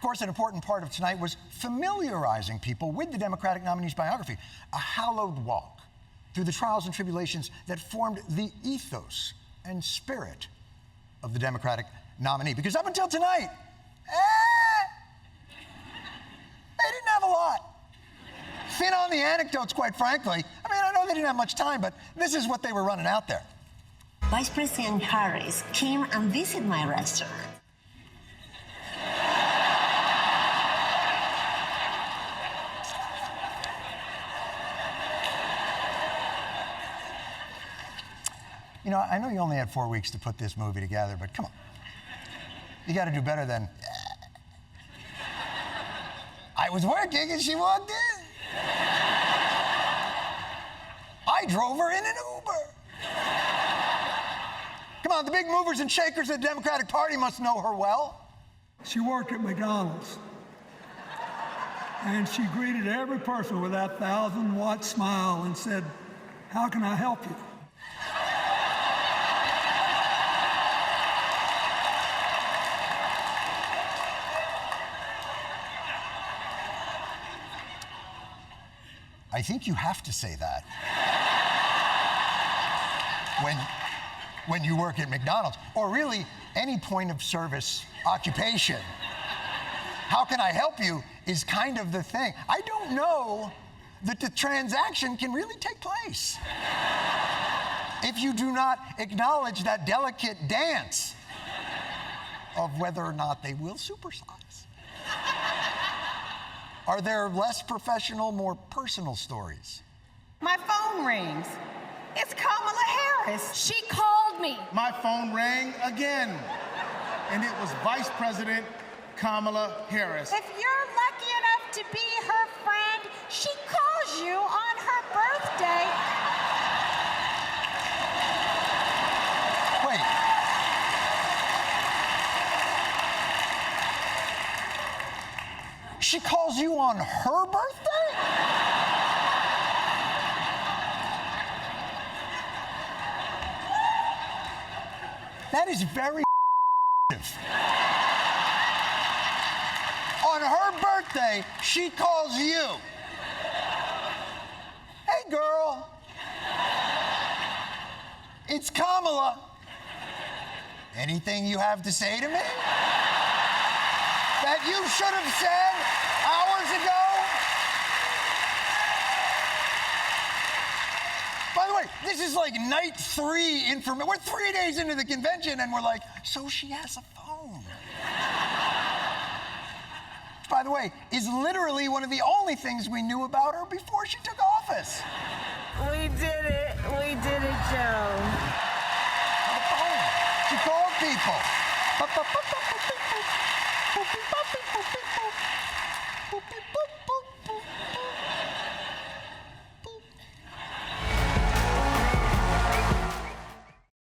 course, an important part of tonight was familiarizing people with the Democratic nominee's biography, a hallowed walk through the trials and tribulations that formed the ethos and spirit of the Democratic nominee. Because up until tonight, they didn't have a lot. Thin on the anecdotes, quite frankly. I mean, I know they didn't have much time, but this is what they were running out there. Vice President Harris came and visited my restaurant. You know, I know you only had 4 weeks to put this movie together, but come on. You got to do better than... I was working and she walked in. I drove her in an Uber. Come on, the big movers and shakers of the Democratic Party must know her well. She worked at McDonald's. And she greeted every person with that 1,000-watt smile and said, "How can I help you?" I think you have to say that when you work at McDonald's, or really any point of service occupation. How can I help you is kind of the thing. I don't know that the transaction can really take place if you do not acknowledge that delicate dance of whether or not they will supersize. Are there less professional, more personal stories? My phone rings. It's Kamala Harris. She called me. My phone rang again, and it was Vice President Kamala Harris. If you're lucky enough to be her friend, she calls you on her birthday. Wait. She calls you on her birthday? That is very on her birthday, she calls you. Hey, girl. It's Kamala. Anything you have to say to me that you should have said hours ago? By the way, this is like night 3 information. We're 3 days into the convention and we're like, so she has a phone. By the way, is literally one of the only things we knew about her before she took office. We did it, Joe. On the phone. She called people.